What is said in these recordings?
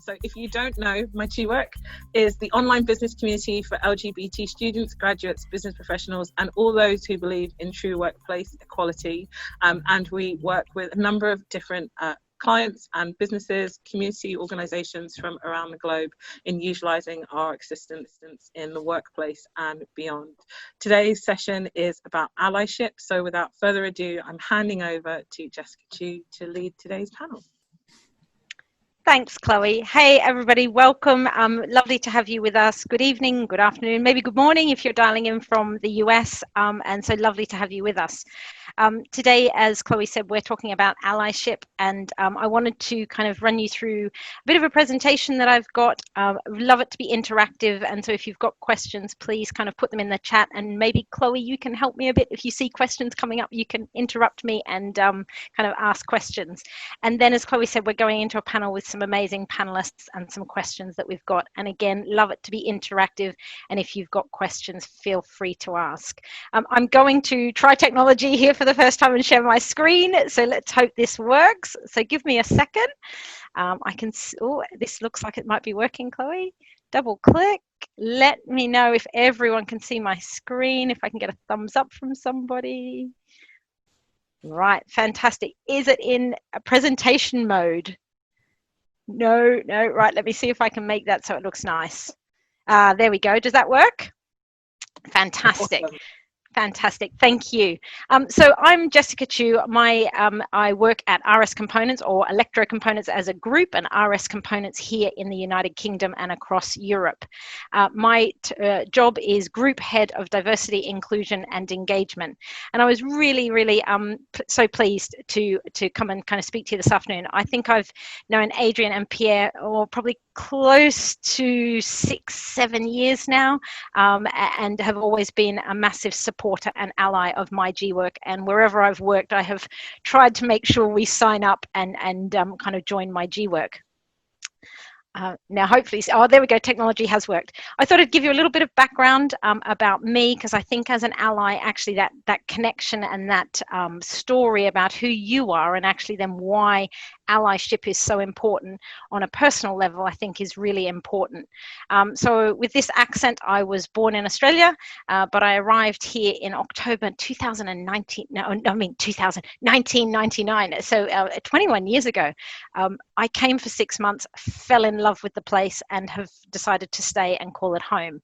So if you don't know, my G-Work is the online business community for LGBT students, graduates, business professionals, and all those who believe in true workplace equality. And we work with a number of different clients and businesses, community organisations from around the globe in utilising our existence in the workplace and beyond. Today's session is about allyship. So without further ado, I'm handing over to Jessica Chu to lead today's panel. Thanks, Chloe. Hey, everybody, welcome. Lovely to have you with us. Good evening, good afternoon, maybe good morning if you're dialing in from the US, and so lovely to have you with us. Today, as Chloe said, we're talking about allyship, and I wanted to kind of run you through a bit of a presentation that I've got. Love it to be interactive, and so if you've got questions, please kind of put them in the chat, and maybe, Chloe, you can help me a bit. If you see questions coming up, you can interrupt me and kind of ask questions. And then, as Chloe said, we're going into a panel with some amazing panelists and some questions that we've got. And again, love it to be interactive. And if you've got questions, feel free to ask. I'm going to try technology here for the first time and share my screen. So let's hope this works. So give me a second. I can, oh, this looks like it might be working, Chloe. Double click. Let me know if everyone can see my screen, if I can get a thumbs up from somebody. Right, fantastic. Is it in a presentation mode? No, right, let me see if I can make that so it looks nice. There we go. Does that work? Fantastic. Awesome. Fantastic, thank you. So I'm Jessica Chu. I work at RS Components, or Electro Components as a group, and RS Components here in the United Kingdom and across Europe. My job is Group Head of Diversity, Inclusion and Engagement. And I was really so pleased to come and kind of speak to you this afternoon. I think I've known Adrian and Pierre probably close to 6-7 years now, and have always been a massive supporter and ally of my G-Work, and wherever I've worked I have tried to make sure we sign up and kind of join my G-Work. Now hopefully, oh, there we go, technology has worked. I thought I'd give you a little bit of background about me, because I think as an ally, actually that connection and that story about who you are, and actually then why allyship is so important on a personal level, I think is really important. So with this accent, I was born in Australia, but I arrived here in October 1999, so 21 years ago. I came for 6 months, fell in love with the place, and have decided to stay and call it home.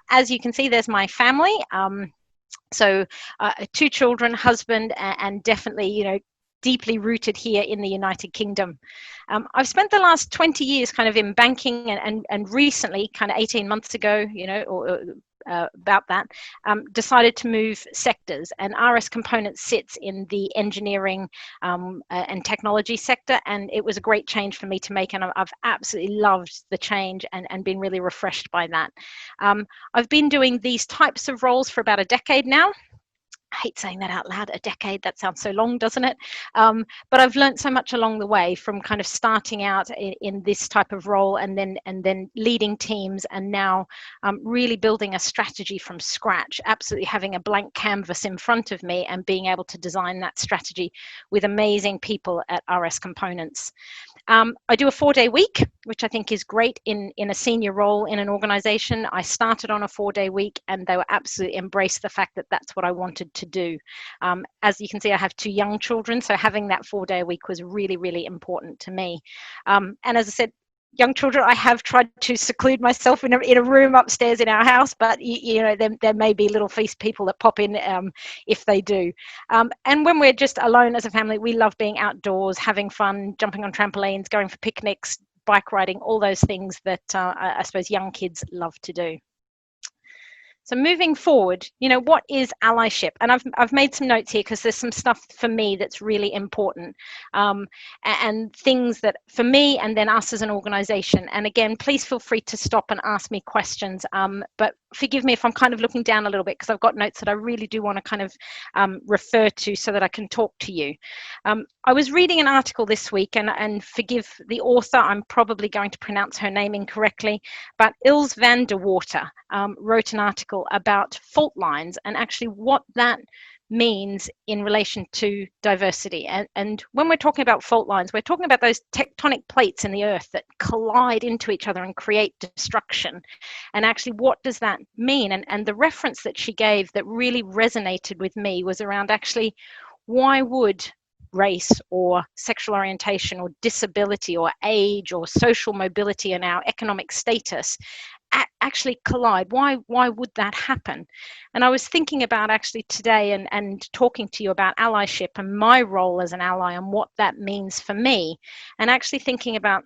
As you can see, there's my family. So 2 children, husband, and definitely, you know, deeply rooted here in the United Kingdom. I've spent the last 20 years kind of in banking, and recently, kind of 18 months ago, you know, or about that, decided to move sectors, and RS Components sits in the engineering and technology sector, and it was a great change for me to make, and I've absolutely loved the change and been really refreshed by that. I've been doing these types of roles for about a decade now. I hate saying that out loud, a decade, that sounds so long, doesn't it? But I've learned so much along the way, from kind of starting out in this type of role, and then leading teams, and now really building a strategy from scratch, absolutely having a blank canvas in front of me and being able to design that strategy with amazing people at RS Components. I do a 4-day week, which I think is great in a senior role in an organization. I started on a 4-day week, and they were absolutely embraced the fact that that's what I wanted to do. As you can see, I have 2 young children, so having that 4-day week was really important to me. And as I said, young children, I have tried to seclude myself in a room upstairs in our house, but you know, there may be little feast people that pop in if they do. And when we're just alone as a family, we love being outdoors, having fun, jumping on trampolines, going for picnics, bike riding, all those things that I suppose young kids love to do. So moving forward, you know, what is allyship? And I've made some notes here because there's some stuff for me that's really important, and things that for me and then us as an organization. And again, please feel free to stop and ask me questions, but forgive me if I'm kind of looking down a little bit, because I've got notes that I really do want to kind of refer to so that I can talk to you. I was reading an article this week, and forgive the author, I'm probably going to pronounce her name incorrectly, but Ilse van der Water wrote an article about fault lines, and actually what that means in relation to diversity. And when we're talking about fault lines, we're talking about those tectonic plates in the earth that collide into each other and create destruction. And actually, what does that mean? And the reference that she gave that really resonated with me was around actually, why would race or sexual orientation or disability or age or social mobility and our economic status actually collide? Why would that happen? And I was thinking about actually today and talking to you about allyship and my role as an ally and what that means for me, and actually thinking about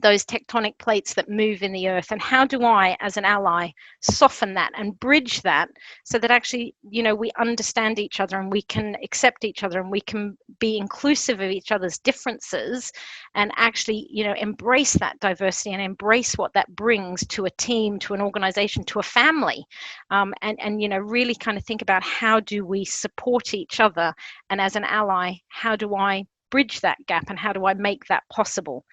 those tectonic plates that move in the earth, and how do I as an ally soften that and bridge that so that actually, you know, we understand each other and we can accept each other and we can be inclusive of each other's differences, and actually, you know, embrace that diversity and embrace what that brings to a team, to an organization, to a family, and you know, really kind of think about how do we support each other, and as an ally, how do I bridge that gap and how do I make that possible?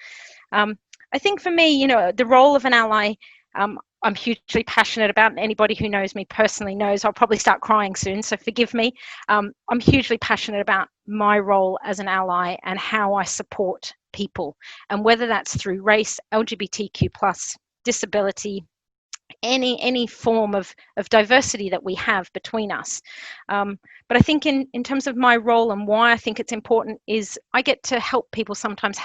I think for me, you know, the role of an ally, I'm hugely passionate about. Anybody who knows me personally knows I'll probably start crying soon, so forgive me. I'm hugely passionate about my role as an ally and how I support people, and whether that's through race, LGBTQ plus, disability, any form of diversity that we have between us. But I think in terms of my role and why I think it's important is I get to help people sometimes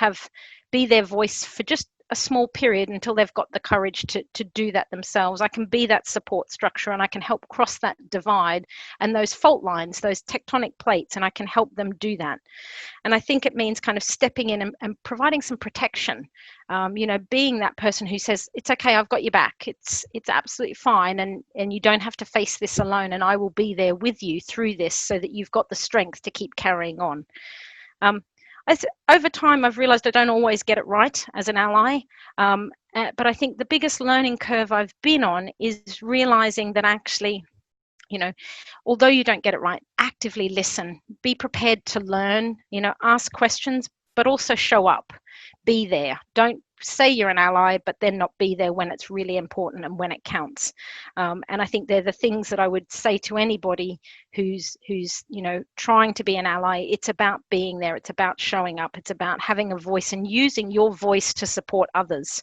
be their voice for just a small period until they've got the courage to do that themselves. I can be that support structure, and I can help cross that divide and those fault lines, those tectonic plates, and I can help them do that. And I think it means kind of stepping in and providing some protection, you know, being that person who says, it's okay, I've got your back, it's absolutely fine, and you don't have to face this alone, and I will be there with you through this so that you've got the strength to keep carrying on. Over time, I've realized I don't always get it right as an ally, but I think the biggest learning curve I've been on is realizing that actually, you know, although you don't get it right, actively listen, be prepared to learn, you know, ask questions, but also show up, be there. Don't say you're an ally, but then not be there when it's really important and when it counts. And I think they're the things that I would say to anybody who's you know, trying to be an ally. It's about being there. It's about showing up. It's about having a voice and using your voice to support others.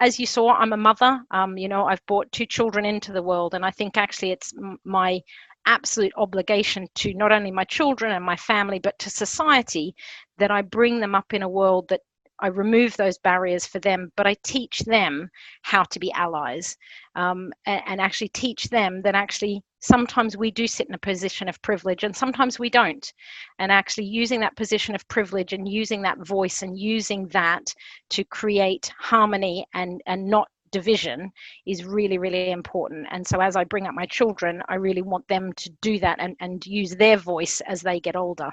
As you saw, I'm a mother. You know, I've brought 2 children into the world, and I think actually it's my absolute obligation to not only my children and my family, but to society, that I bring them up in a world that I remove those barriers for them, but I teach them how to be allies, and actually teach them that actually sometimes we do sit in a position of privilege and sometimes we don't. And actually using that position of privilege and using that voice and using that to create harmony and not division is really, really important. And so as I bring up my children, I really want them to do that and use their voice as they get older.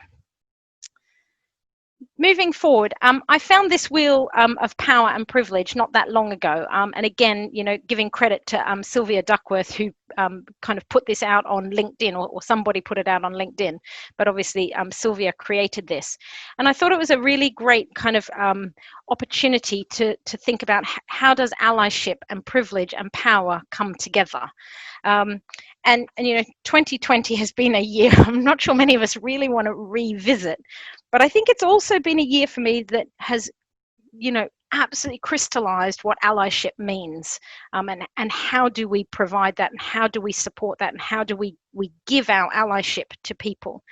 Moving forward, I found this wheel of power and privilege not that long ago. And again, you know, giving credit to Sylvia Duckworth, who kind of put this out on LinkedIn, or somebody put it out on LinkedIn. But obviously, Sylvia created this. And I thought it was a really great kind of opportunity to think about how does allyship and privilege and power come together. And you know, 2020 has been a year I'm not sure many of us really want to revisit, but I think it's also been a year for me that has, you know, absolutely crystallized what allyship means, and how do we provide that, and how do we support that, and how do we give our allyship to people.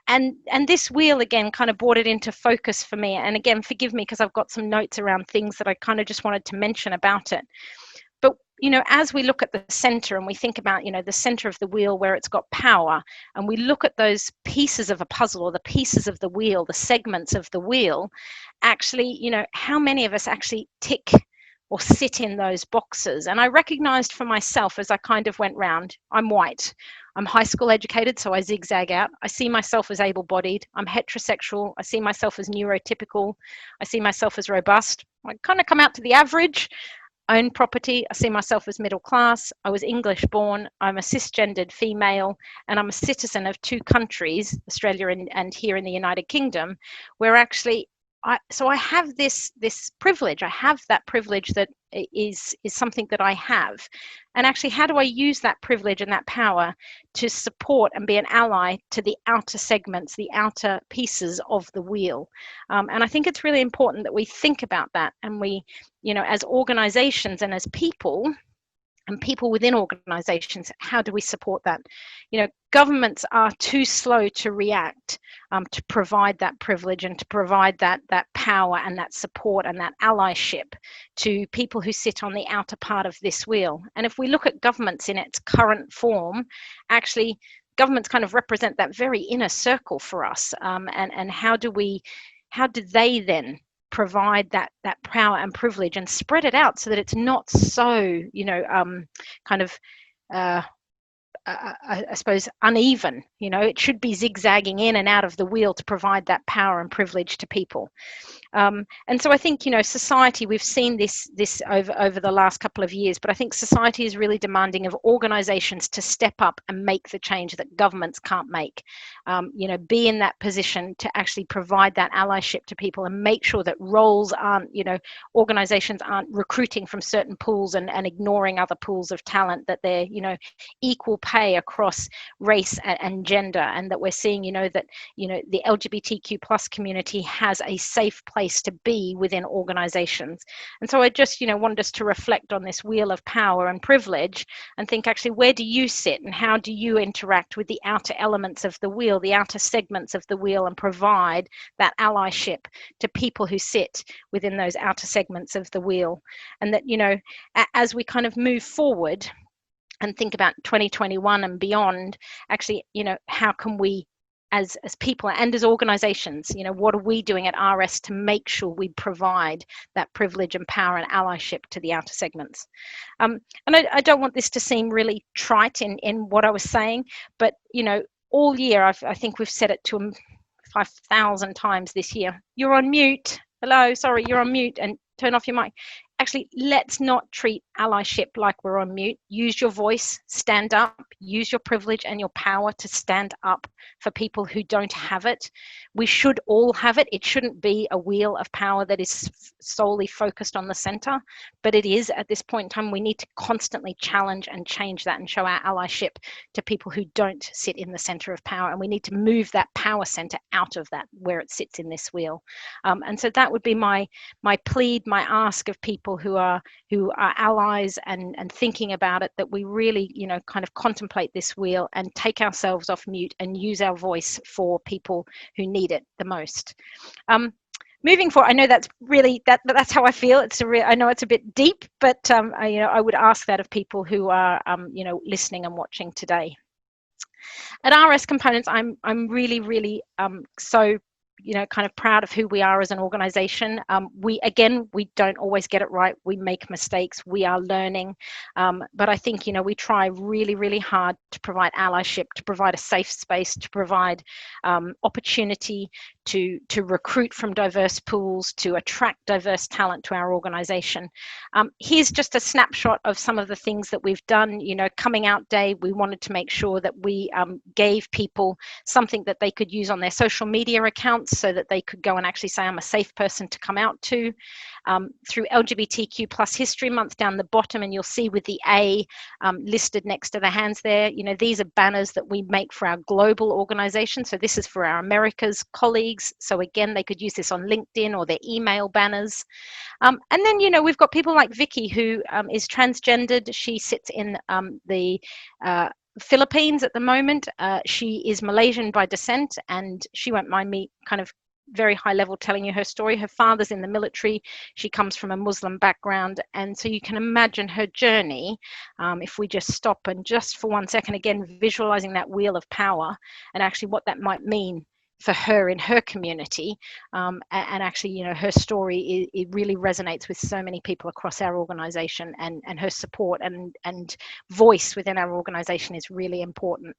And this wheel again kind of brought it into focus for me. And again, forgive me because I've got some notes around things that I kind of just wanted to mention about it. But you know, as we look at the center and we think about, you know, the center of the wheel where it's got power, and we look at those pieces of a puzzle, or the pieces of the wheel, the segments of the wheel, actually, you know, how many of us actually tick or sit in those boxes? And I recognized for myself as I kind of went round, I'm white, I'm high school educated, so I zigzag out. I see myself as able-bodied, I'm heterosexual, I see myself as neurotypical, I see myself as robust, I kind of come out to the average. Own property, I see myself as middle class, I was English born, I'm a cisgendered female, and I'm a citizen of 2 countries, Australia and here in the United Kingdom, where actually I have this privilege. I have that privilege that is something that I have. And actually, how do I use that privilege and that power to support and be an ally to the outer segments, the outer pieces of the wheel? And I think it's really important that we think about that, and we, as organizations and as people, and people within organizations, how do we support that? Governments are too slow to react, to provide that privilege and to provide that power and that support and that allyship to people who sit on the outer part of this wheel. And if we look at governments in its current form, actually governments kind of represent that very inner circle for us. And how do they then provide that power and privilege and spread it out so that it's not so kind of I suppose uneven. It should be zigzagging in and out of the wheel to provide that power and privilege to people. And so I think, society, we've seen this over the last couple of years, but I think society is really demanding of organizations to step up and make the change that governments can't make. Be in that position to actually provide that allyship to people and make sure that roles aren't, organizations aren't recruiting from certain pools and ignoring other pools of talent, that they're, equal pay across race and gender, and that we're seeing, that, the LGBTQ plus community has a safe place to be within organizations. And so I just, wanted us to reflect on this wheel of power and privilege and think, actually, where do you sit and how do you interact with the outer elements of the wheel, the outer segments of the wheel, and provide that allyship to people who sit within those outer segments of the wheel? And that, as we kind of move forward and think about 2021 and beyond, actually, how can we, as people and as organizations, what are we doing at RS to make sure we provide that privilege and power and allyship to the outer segments? And I don't want this to seem really trite in what I was saying, but, all year, I think we've said it to 5,000 times this year. You're on mute. Hello, sorry, you're on mute, and turn off your mic. Actually, let's not treat allyship like we're on mute. Use your voice, stand up, use your privilege and your power to stand up for people who don't have it. We should all have it. It shouldn't be a wheel of power that is solely focused on the center, but it is at this point in time. We need to constantly challenge and change that and show our allyship to people who don't sit in the center of power. And we need to move that power center out of that, where it sits in this wheel. And so that would be my plead, my ask of people who are allies and thinking about it, that we really, kind of contemplate this wheel and take ourselves off mute and use our voice for people who need it the most. Moving forward, I know that's really that's how I feel. I know it's a bit deep, but I would ask that of people who are listening and watching today. At RS Components, I'm really so kind of proud of who we are as an organization. We don't always get it right. We make mistakes. We are learning. But I think, we try really hard to provide allyship, to provide a safe space, to provide opportunity to recruit from diverse pools, to attract diverse talent to our organization. Here's just a snapshot of some of the things that we've done. Coming out day, we wanted to make sure that we gave people something that they could use on their social media accounts, so that they could go and actually say, I'm a safe person to come out to. Through LGBTQ plus History Month, down the bottom, and you'll see with the A listed next to the hands there, these are banners that we make for our global organization. So this is for our Americas colleagues. So again, they could use this on LinkedIn or their email banners. And then, we've got people like Vicky, who is transgendered. She sits in the Philippines at the moment. She is Malaysian by descent, and she won't mind me kind of very high level telling you her story. Her father's in the military. She comes from a Muslim background, and so you can imagine her journey. If we just stop and just for 1 second, again, visualizing that wheel of power and actually what that might mean for her in her community, and actually, her story, it really resonates with so many people across our organization, and her support and voice within our organization is really important.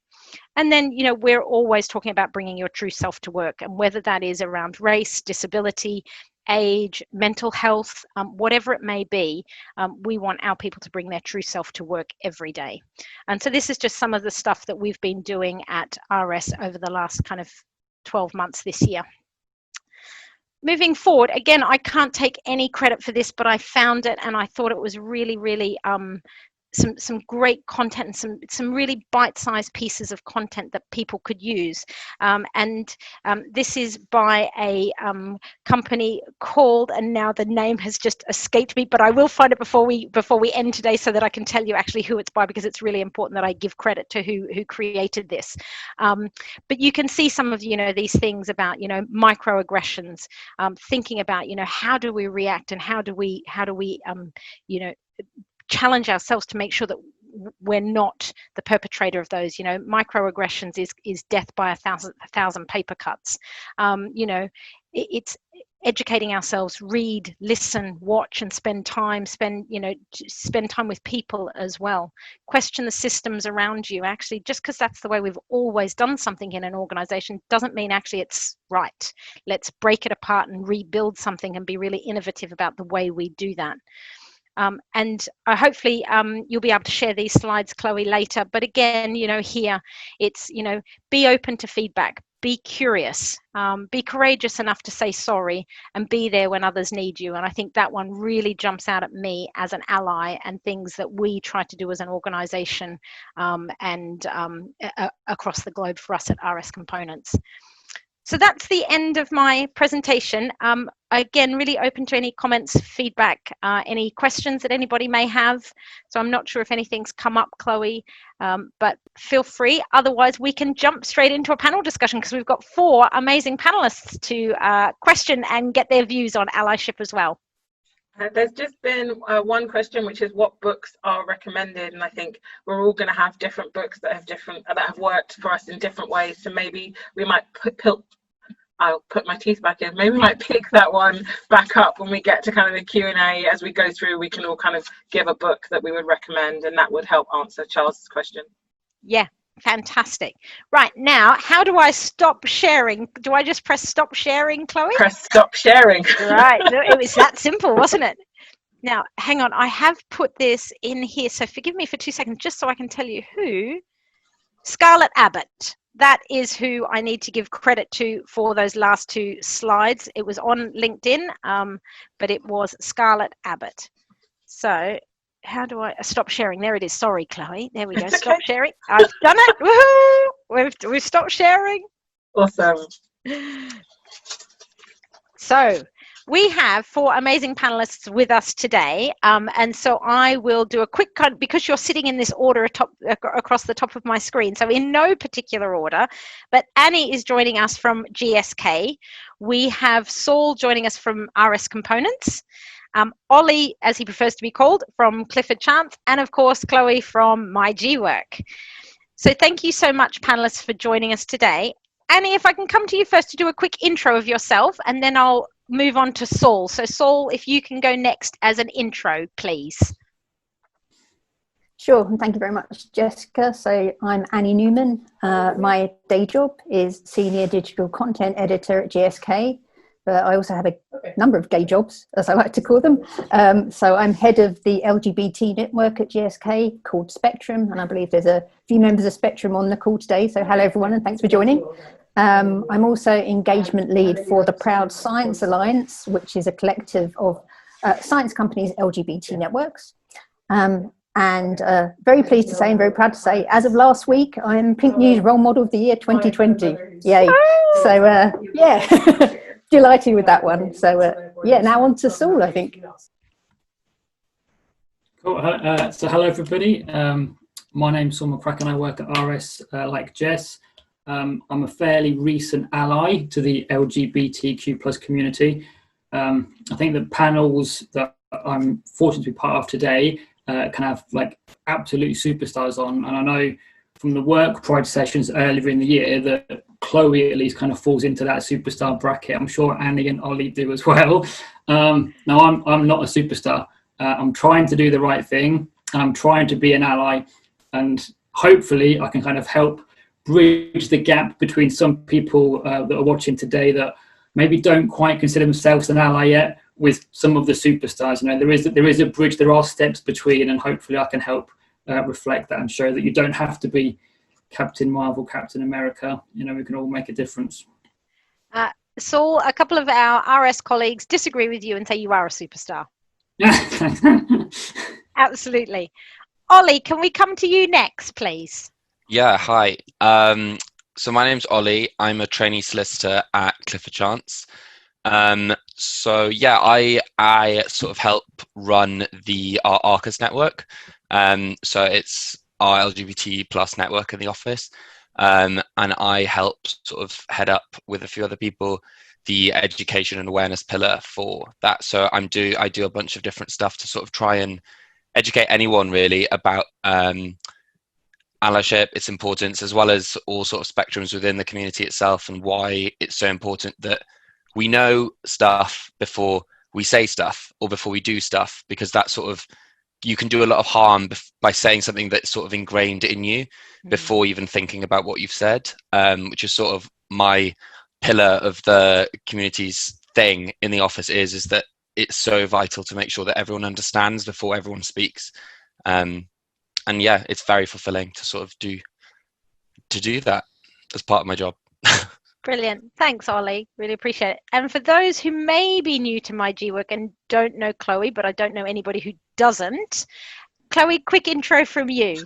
And then, we're always talking about bringing your true self to work, and whether that is around race, disability, age, mental health, whatever it may be, we want our people to bring their true self to work every day. And so this is just some of the stuff that we've been doing at RS over the last kind of 12 months this year. moving forward, again, I can't take any credit for this, but I found it and I thought it was really, really some great content and some really bite-sized pieces of content that people could use. And this is by a company called, and now the name has just escaped me, but I will find it before we end today so that I can tell you actually who it's by, because it's really important that I give credit to who created this. But you can see some of these things about microaggressions, thinking about how do we react and how do we challenge ourselves to make sure that we're not the perpetrator of those. Microaggressions is death by a thousand paper cuts. It's educating ourselves, read, listen, watch, and spend time with people as well. Question the systems around you. Actually, just because that's the way we've always done something in an organization doesn't mean actually it's right. Let's break it apart and rebuild something and be really innovative about the way we do that. And hopefully you'll be able to share these slides, Chloe, later. But again, here it's, be open to feedback, be curious, be courageous enough to say sorry, and be there when others need you. And I think that one really jumps out at me as an ally, and things that we try to do as an organization and across the globe for us at RS Components. So that's the end of my presentation. Again, really open to any comments, feedback, any questions that anybody may have. So I'm not sure if anything's come up, Chloe, but feel free. Otherwise, we can jump straight into a panel discussion, because we've got 4 amazing panelists to question and get their views on allyship as well. There's just been one question, which is what books are recommended, and I think we're all going to have different books that have worked for us in different ways. So maybe we might I'll put my teeth back in. Maybe we might pick that one back up when we get to kind of the Q&A. As we go through, we can all kind of give a book that we would recommend, and that would help answer Charles's question. Yeah, fantastic. Right, now, how do I stop sharing? Do I just press stop sharing, Chloe? Press stop sharing. Right, it was that simple, wasn't it? Now, hang on, I have put this in here, so forgive me for 2 seconds, just so I can tell you who. Scarlett Abbott. That is who I need to give credit to for those last 2 slides. It was on LinkedIn, but it was Scarlett Abbott. So how do I stop sharing? There it is. Sorry, Chloe. There we go. Stop sharing. I've done it. Woohoo! We've stopped sharing. Awesome. So we have 4 amazing panelists with us today, and so I will do a quick cut, because you're sitting in this order across the top of my screen, so in no particular order. But Annie is joining us from GSK. We have Saul joining us from RS Components, Ollie, as he prefers to be called, from Clifford Chance, and of course Chloe from My G Work. So thank you so much, panelists, for joining us today. Annie, if I can come to you first to do a quick intro of yourself, and then I'll move on to Saul. So Saul, if you can go next as an intro, please. Sure, and thank you very much, Jessica. So I'm Annie Newman. My day job is Senior Digital Content Editor at GSK, but I also have a number of day jobs, as I like to call them. So I'm head of the LGBT network at GSK called Spectrum, and I believe there's a few members of Spectrum on the call today. So hello everyone, and thanks for joining. I'm also engagement lead for the Proud Science Alliance, which is a collective of science companies' LGBT networks. And very pleased to say and very proud to say, as of last week, I'm Pink News Role Model of the Year 2020. Yay. So, yeah, delighted with that one. So, yeah, now on to Saul, I think. Cool. So hello, everybody. My name's Saul McCracken. I work at RS like Jess. I'm a fairly recent ally to the LGBTQ plus community. I think the panels that I'm fortunate to be part of today can have like absolute superstars on. And I know from the work pride sessions earlier in the year that Chloe at least kind of falls into that superstar bracket. I'm sure Annie and Ollie do as well. Now I'm not a superstar. I'm trying to do the right thing, and I'm trying to be an ally, and hopefully I can kind of help bridge the gap between some people that are watching today that maybe don't quite consider themselves an ally yet with some of the superstars. You know, there is a bridge, there are steps between, and hopefully I can help reflect that and show that you don't have to be Captain Marvel, Captain America. You know, we can all make a difference. Saul, a couple of our RS colleagues disagree with you and say you are a superstar. Absolutely. Ollie, can we come to you next, please? Yeah, hi. So my name's Ollie. I'm a trainee solicitor at Clifford Chance. So yeah, I sort of help run our Arcus network. So it's our LGBT plus network in the office. And I help sort of head up with a few other people the education and awareness pillar for that. So I do a bunch of different stuff to sort of try and educate anyone really about allyship, its importance, as well as all sort of spectrums within the community itself, and why it's so important that we know stuff before we say stuff or before we do stuff, because that sort of, you can do a lot of harm by saying something that's sort of ingrained in you before even thinking about what you've said, which is sort of my pillar of the community's thing in the office is that it's so vital to make sure that everyone understands before everyone speaks. And yeah, it's very fulfilling to sort of do that as part of my job. Brilliant. Thanks, Ollie. Really appreciate it. And for those who may be new to my G work and don't know Chloe, but I don't know anybody who doesn't, Chloe, quick intro from you.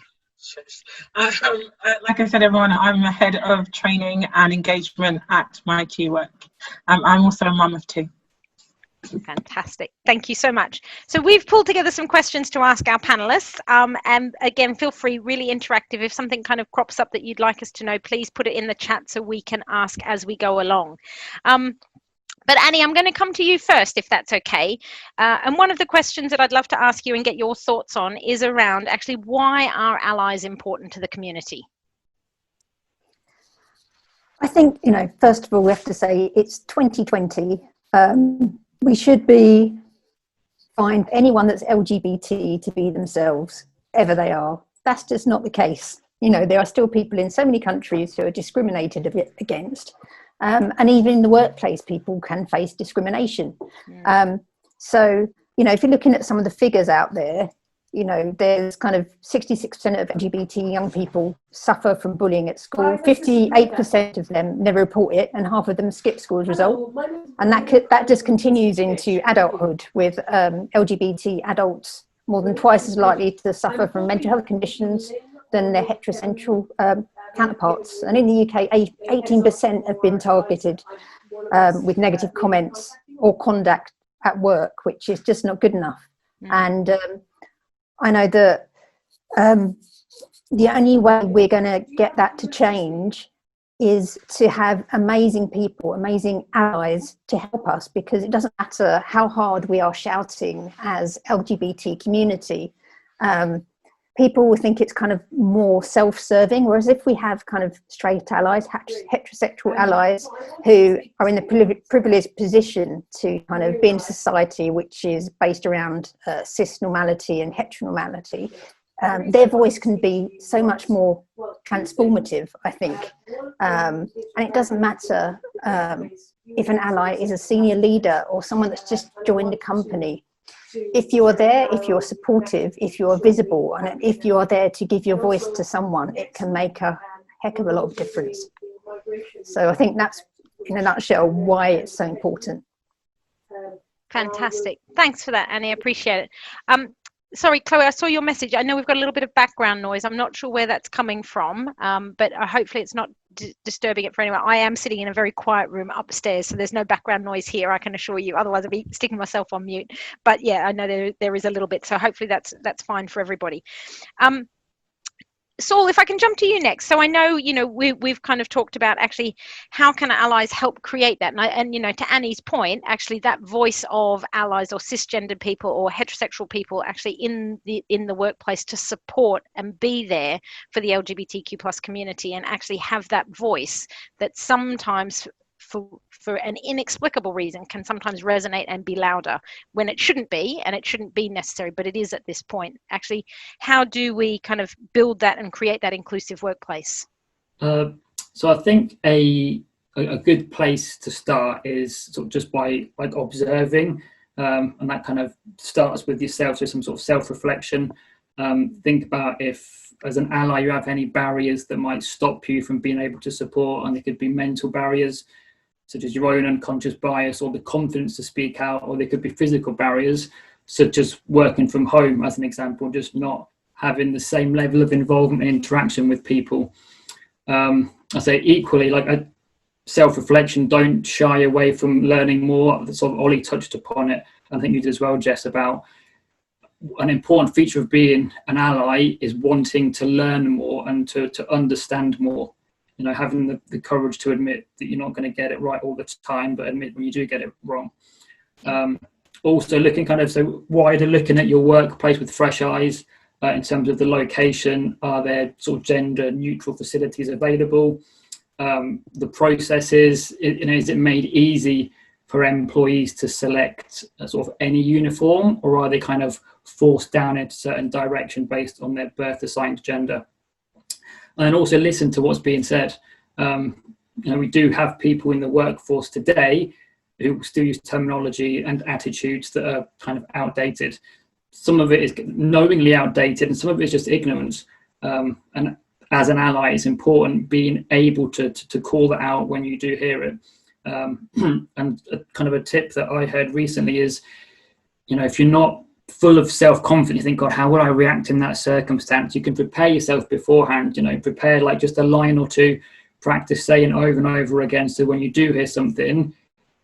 Like I said, everyone, I'm the head of training and engagement at my G work. I'm also a mum of two. Fantastic. Thank you so much. So we've pulled together some questions to ask our panelists. And again, feel free, really interactive. If something kind of crops up that you'd like us to know, please put it in the chat so we can ask as we go along. But Annie, I'm going to come to you first, if that's okay. And one of the questions that I'd love to ask you and get your thoughts on is around actually, why are allies important to the community? I think, first of all, we have to say it's 2020. We should find anyone that's LGBT to be themselves, ever they are. That's just not the case. There are still people in so many countries who are discriminated against. And even in the workplace, people can face discrimination. So, if you're looking at some of the figures out there, there's kind of 66% of LGBT young people suffer from bullying at school. 58% of them never report it, and half of them skip school as a result. And that just continues into adulthood, with LGBT adults more than twice as likely to suffer from mental health conditions than their heterosexual counterparts. And in the UK, 18% have been targeted with negative comments or conduct at work, which is just not good enough. And I know that the only way we're going to get that to change is to have amazing people, amazing allies to help us, because it doesn't matter how hard we are shouting as LGBT community. People will think it's kind of more self-serving, whereas if we have kind of straight allies, heterosexual allies who are in the privileged position to kind of be in society which is based around cis normality and heteronormality, their voice can be so much more transformative, I think. And it doesn't matter if an ally is a senior leader or someone that's just joined the company. If you are there, if you're supportive, if you're visible, and if you are there to give your voice to someone, it can make a heck of a lot of difference. So I think that's, in a nutshell, why it's so important. Fantastic. Thanks for that, Annie. I appreciate it. Sorry, Chloe, I saw your message. I know we've got a little bit of background noise. I'm not sure where that's coming from, but hopefully it's not disturbing it for anyone. I am sitting in a very quiet room upstairs, so there's no background noise here, I can assure you. Otherwise, I'd be sticking myself on mute. But yeah, I know there is a little bit, so hopefully that's fine for everybody. Saul, if I can jump to you next. So I know, we've kind of talked about actually how can allies help create that, and to Annie's point, actually that voice of allies or cisgendered people or heterosexual people actually in the workplace to support and be there for the LGBTQ plus community, and actually have that voice that sometimes for an inexplicable reason can sometimes resonate and be louder when it shouldn't be, and it shouldn't be necessary, but it is at this point. Actually, how do we kind of build that and create that inclusive workplace? So I think a good place to start is sort of just by observing, and that kind of starts with yourself, so some sort of self-reflection. Think about if, as an ally, you have any barriers that might stop you from being able to support, and it could be mental barriers. such as your own unconscious bias or the confidence to speak out, or there could be physical barriers, such as working from home, as an example, just not having the same level of involvement and interaction with people. I say equally, like self-reflection, don't shy away from learning more. Sort of Ollie touched upon it, I think you did as well, Jess, about an important feature of being an ally is wanting to learn more and to understand more. You know, having the courage to admit that you're not going to get it right all the time, but admit when you do get it wrong. Also looking kind of wider, looking at your workplace with fresh eyes in terms of the location. Are there sort of gender neutral facilities available? The processes, is it made easy for employees to select sort of any uniform, or are they kind of forced down in a certain direction based on their birth assigned gender? And then also listen to what's being said. We do have people in the workforce today who still use terminology and attitudes that are kind of outdated. Some of it is knowingly outdated, and some of it is just ignorance. And as an ally, it's important being able to call that out when you do hear it. And kind of a tip that I heard recently is, if you're not full of self-confidence, you think, God, how would I react in that circumstance? You can prepare yourself beforehand, prepare like just a line or two, practice saying over and over again. So when you do hear something,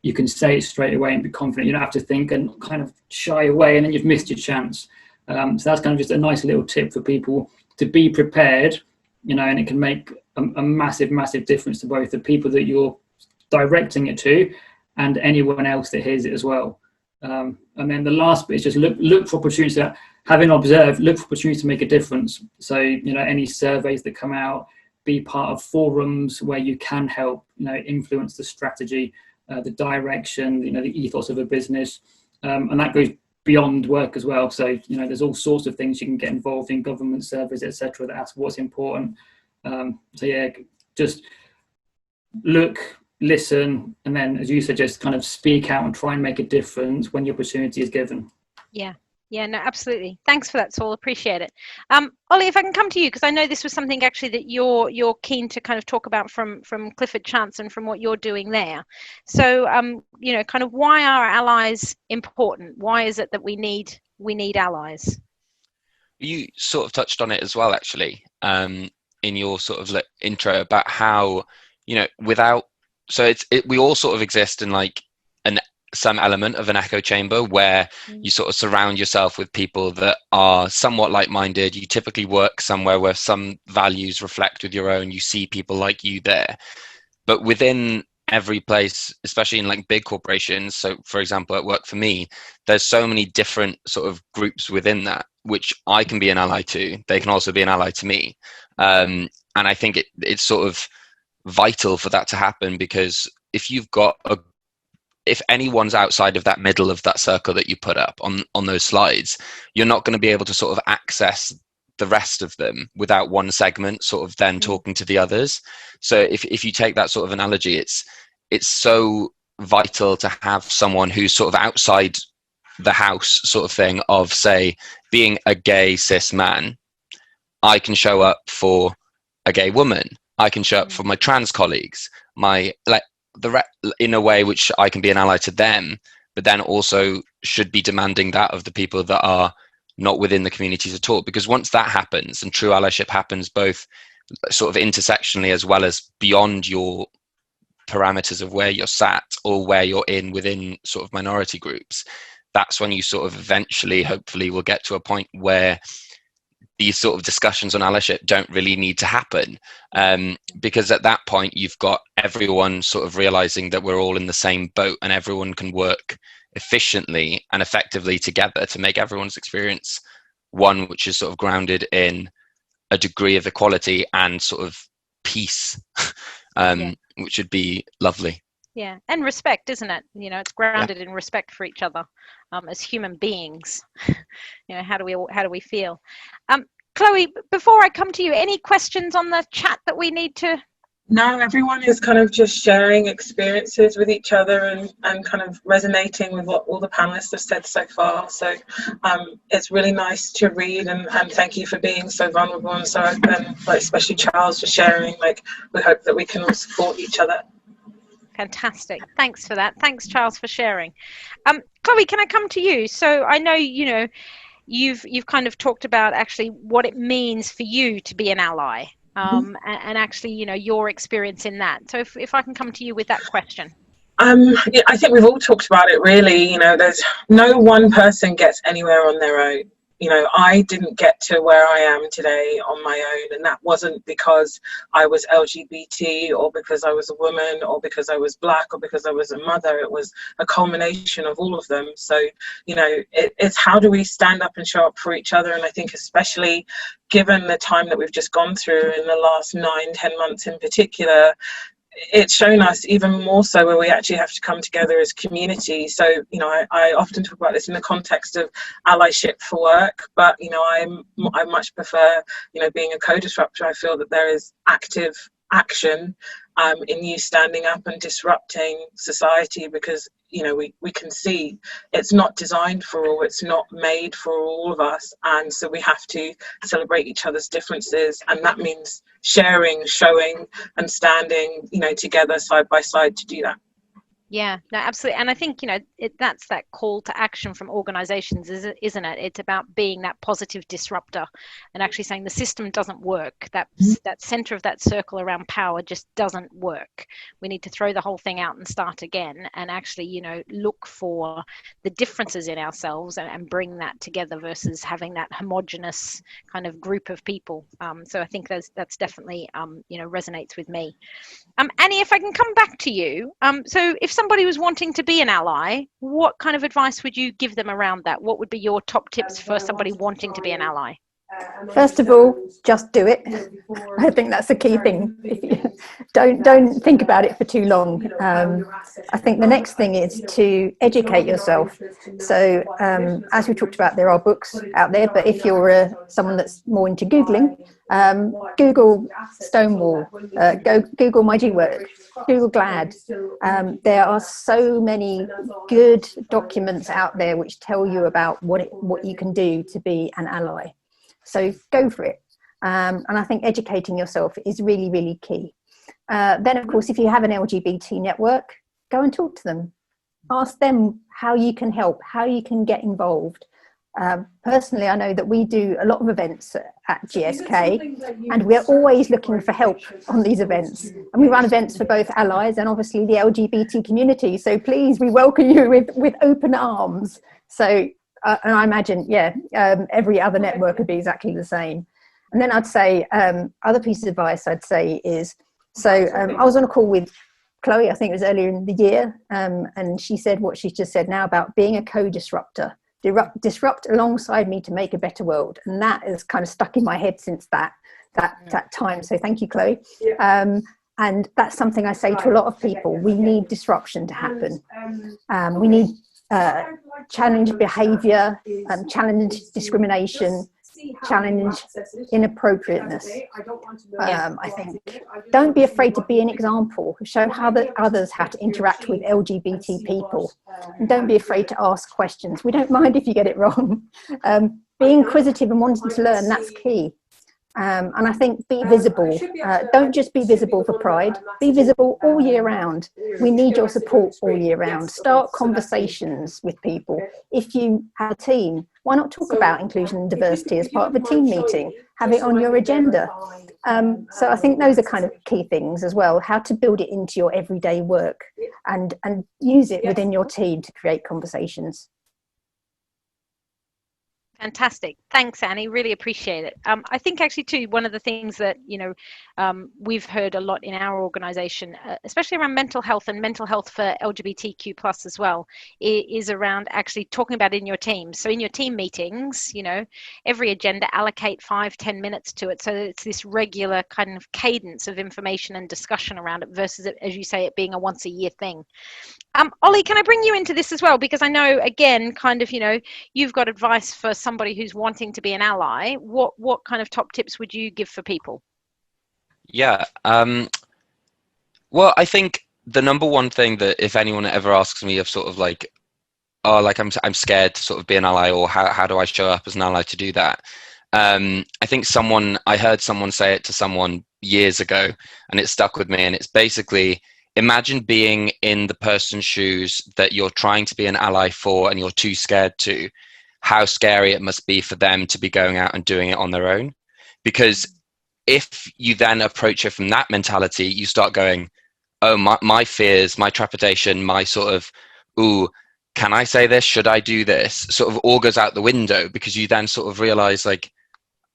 you can say it straight away and be confident. You don't have to think and kind of shy away and then you've missed your chance. So that's kind of just a nice little tip for people to be prepared, and it can make a massive, massive difference to both the people that you're directing it to and anyone else that hears it as well. And then the last bit is just look for opportunities that, having observed, look for opportunities to make a difference. So, any surveys that come out, be part of forums where you can help, influence the strategy, the direction, the ethos of a business. And that goes beyond work as well. So, there's all sorts of things you can get involved in, government surveys, etc. That's what's important. Just look, listen, and then, as you said, just kind of speak out and try and make a difference when the opportunity is given. Yeah, no, absolutely. Thanks for that, Saul. Appreciate it. Ollie, if I can come to you, because I know this was something actually that you're keen to kind of talk about from Clifford Chance and from what you're doing there. So, kind of why are allies important? Why is it that we need allies? You sort of touched on it as well, actually, in your sort of intro about how, we all sort of exist in like some element of an echo chamber where you sort of surround yourself with people that are somewhat like-minded. You typically work somewhere where some values reflect with your own. You see people like you there. But within every place, especially in like big corporations, so for example at work for me, there's so many different sort of groups within that, which I can be an ally to. They can also be an ally to me. And I think it's sort of vital for that to happen, because if anyone's outside of that middle of that circle that you put up on those slides, you're not going to be able to sort of access the rest of them without one segment sort of then talking to the others. So if you take that sort of analogy, it's so vital to have someone who's sort of outside the house sort of thing of, say, being a gay cis man. I can show up for a gay woman. I can show up for my trans colleagues, in a way which I can be an ally to them, but then also should be demanding that of the people that are not within the communities at all. Because once that happens, and true allyship happens both sort of intersectionally as well as beyond your parameters of where you're sat or where you're within sort of minority groups, that's when you sort of eventually, hopefully, will get to a point where these sort of discussions on allyship don't really need to happen, because at that point you've got everyone sort of realizing that we're all in the same boat and everyone can work efficiently and effectively together to make everyone's experience one which is sort of grounded in a degree of equality and sort of peace, which would be lovely. Yeah, and respect, isn't it? It's grounded in respect for each other as human beings. How do we feel? Chloe, before I come to you, any questions on the chat that we need to? No, everyone is kind of just sharing experiences with each other and kind of resonating with what all the panelists have said so far. So it's really nice to read, and thank you for being so vulnerable and so open, especially Charles for sharing. We hope that we can all support each other. Fantastic. Thanks for that. Thanks, Charles, for sharing. Chloe, can I come to you? So I know, you've kind of talked about actually what it means for you to be an ally, and actually, your experience in that. So if I can come to you with that question. Yeah, I think we've all talked about it, really. There's no one person gets anywhere on their own. I didn't get to where I am today on my own, and that wasn't because I was LGBT or because I was a woman or because I was Black or because I was a mother. It was a culmination of all of them. So, it's how do we stand up and show up for each other? And I think especially given the time that we've just gone through in the last 9-10 months in particular, it's shown us even more so where we actually have to come together as community. So, I often talk about this in the context of allyship for work, but, I much prefer, being a co-disruptor. I feel that there is active action in you standing up and disrupting society because, we can see it's not designed for all, it's not made for all of us. And so we have to celebrate each other's differences. And that means sharing, showing and standing, together side by side to do that. Yeah, no, absolutely. And I think, that's that call to action from organizations, isn't it? It's about being that positive disruptor and actually saying the system doesn't work. That center of that circle around power just doesn't work. We need to throw the whole thing out and start again and actually, look for the differences in ourselves and bring that together versus having that homogenous kind of group of people. So I think that's definitely, resonates with me. Annie, if I can come back to you. So if somebody was wanting to be an ally, what kind of advice would you give them around that? What would be your top tips for somebody wanting to be an ally? First of all, just do it. I think that's the key thing. Don't think about it for too long. I think the next thing is to educate yourself. So as we talked about, there are books out there, but if you're someone that's more into Googling, Google Stonewall, Google My G Work, Google GLAD. There are so many good documents out there which tell you about what you can do to be an ally. So go for it. And I think educating yourself is really, really key. Then, of course, if you have an LGBT network, go and talk to them. Ask them how you can help, how you can get involved. Personally, I know that we do a lot of events at GSK, and we're always looking for help on these events. And we run events for both allies and obviously the LGBT community. So please, we welcome you with open arms. So and I imagine, every other network would be exactly the same. And then I'd say, other piece of advice I'd say is, I was on a call with Chloe, I think it was earlier in the year, and she said what she just said now about being a co-disruptor. Disrupt alongside me to make a better world. And that has kind of stuck in my head since that time. So thank you, Chloe. And that's something I say to a lot of people. We need disruption to happen. We need challenge behaviour, challenge discrimination, challenge inappropriateness. I think don't be afraid to be an example. Show how that others have to interact with LGBT people, and don't be afraid to ask questions. We don't mind if you get it wrong. Be inquisitive and wanting to learn, that's key. And I think be visible. Don't just be visible for Pride. Be visible all year round. We need your support all year round. Start conversations with people. If you have a team, why not talk about inclusion and diversity as part of a team meeting? Have it on your agenda. So I think those are kind of key things as well. How to build it into your everyday work and use it within your team to create conversations. Fantastic. Thanks, Annie. Really appreciate it. I think actually too, one of the things that, we've heard a lot in our organization, especially around mental health and mental health for LGBTQ plus as well, is around actually talking about it in your team. So in your team meetings, every agenda, allocate 5-10 minutes to it. So that it's this regular kind of cadence of information and discussion around it versus, as you say, it being a once a year thing. Ollie, can I bring you into this as well? Because I know, again, kind of, you've got advice for somebody who's wanting to be an ally. What kind of top tips would you give for people? Yeah. Well, I think the number one thing that if anyone ever asks me of sort of like, oh, like I'm scared to sort of be an ally, or how do I show up as an ally to do that? I think I heard someone say it to someone years ago, and it stuck with me. And it's basically, imagine being in the person's shoes that you're trying to be an ally for and you're too scared to. How scary it must be for them to be going out and doing it on their own. Because if you then approach it from that mentality, you start going, oh, my fears, my trepidation, my sort of, ooh, can I say this? Should I do this? Sort of all goes out the window, because you then sort of realize, like,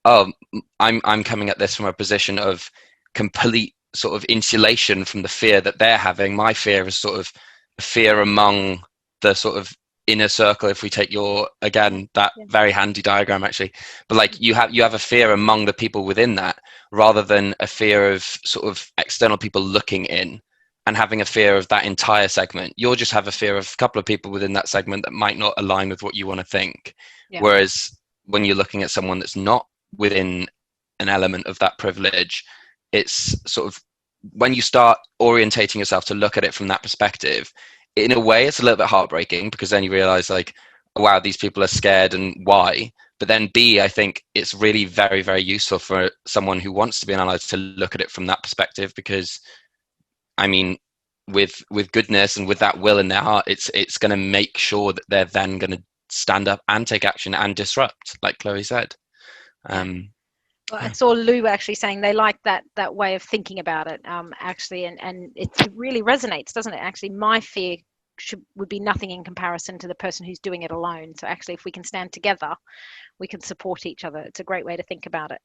oh, I'm coming at this from a position of complete sort of insulation from the fear that they're having. My fear is sort of fear among the sort of inner circle, if we take your, again, that very handy diagram actually, but like you have a fear among the people within that, rather than a fear of sort of external people looking in and having a fear of that entire segment. You'll just have a fear of a couple of people within that segment that might not align with what you want to think. Whereas when you're looking at someone that's not within an element of that privilege, it's sort of, when you start orientating yourself to look at it from that perspective, in a way it's a little bit heartbreaking, because then you realize, like, wow, these people are scared, and why? But then B, I think it's really very, very useful for someone who wants to be an ally to look at it from that perspective, because I mean, with goodness and with that will in their heart, it's going to make sure that they're then going to stand up and take action and disrupt, like Chloe said. Well, I saw Lou actually saying they like that way of thinking about it, actually, and it really resonates, doesn't it? Actually, my fear would be nothing in comparison to the person who's doing it alone. So actually, if we can stand together, we can support each other. It's a great way to think about it.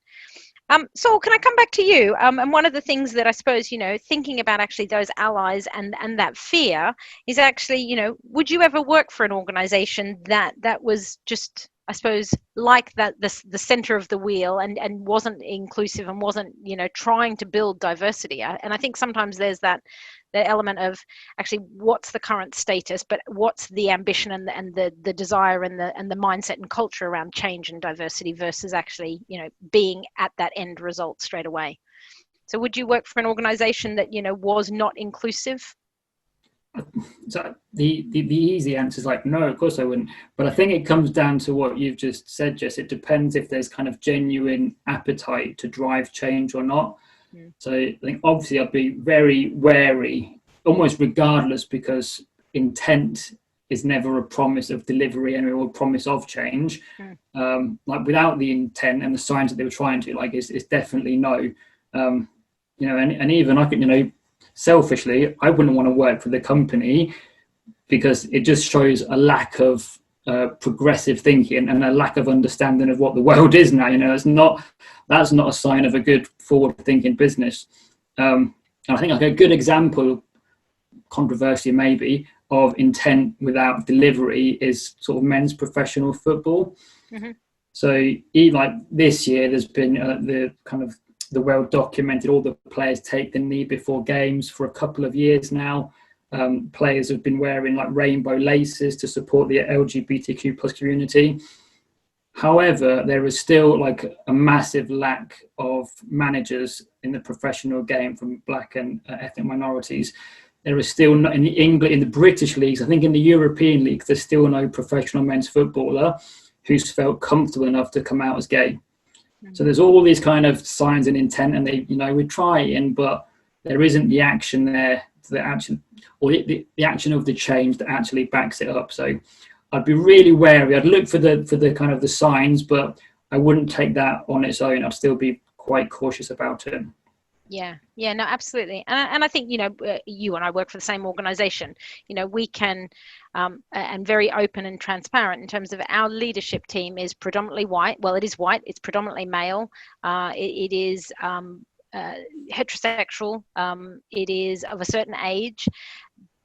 Saul, can I come back to you? And one of the things that I suppose, thinking about actually those allies and that fear is actually, would you ever work for an organization that was just, I suppose, like that, the center of the wheel, and wasn't inclusive and wasn't, trying to build diversity? And I think sometimes there's the element of actually what's the current status, but what's the ambition and the desire and the mindset and culture around change and diversity versus actually, being at that end result straight away. So would you work for an organization that, was not inclusive? So the easy answer is like, no, of course I wouldn't. But I think it comes down to what you've just said, Jess. It depends if there's kind of genuine appetite to drive change or not. So I think obviously I'd be very wary, almost regardless, because intent is never a promise of delivery and a promise of change. Like without the intent and the signs that they were trying to, like, it's definitely no. And even I could, selfishly, I wouldn't want to work for the company, because it just shows a lack of progressive thinking and a lack of understanding of what the world is now. That's not a sign of a good forward-thinking business. And I think like a good example, controversially maybe, of intent without delivery is sort of men's professional football. So even like this year, there's been the well documented, all the players take the knee before games for a couple of years now. Players have been wearing like rainbow laces to support the LGBTQ plus community. However, there is still like a massive lack of managers in the professional game from black and ethnic minorities. There is still not in the British leagues. I think in the European leagues, there's still no professional men's footballer who's felt comfortable enough to come out as gay. So there's all these kind of signs and intent, and they, we're trying, but there isn't the action there, the action action of the change that actually backs it up. So I'd be really wary. I'd look for the kind of the signs, but I wouldn't take that on its own. I'd still be quite cautious about it. Yeah, no, absolutely. And I think, you and I work for the same organization. We can, and very open and transparent in terms of our leadership team is predominantly white. Well, it is white. It's predominantly male. It is heterosexual. It is of a certain age.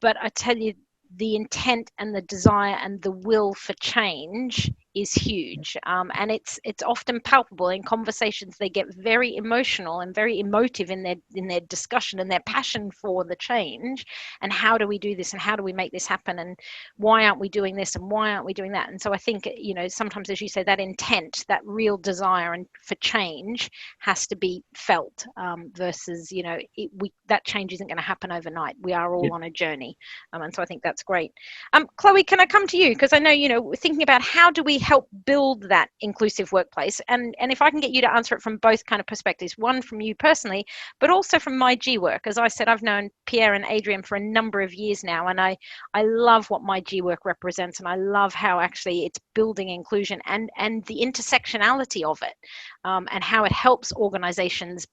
But I tell you, the intent and the desire and the will for change is huge, and it's often palpable in conversations. They get very emotional and very emotive in their discussion and their passion for the change, and how do we do this and how do we make this happen, and why aren't we doing this and why aren't we doing that? And so I think, sometimes, as you say, that intent, that real desire and for change has to be felt, versus that change isn't going to happen overnight. We are all on a journey, and so I think that's great. Chloe, can I come to you, because I know, thinking about how do we help build that inclusive workplace? And if I can get you to answer it from both kind of perspectives, one from you personally, but also from my G work. As I said, I've known Pierre and Adrian for a number of years now, and I love what my G work represents, and I love how actually it's building inclusion and the intersectionality of it, and how it helps organizations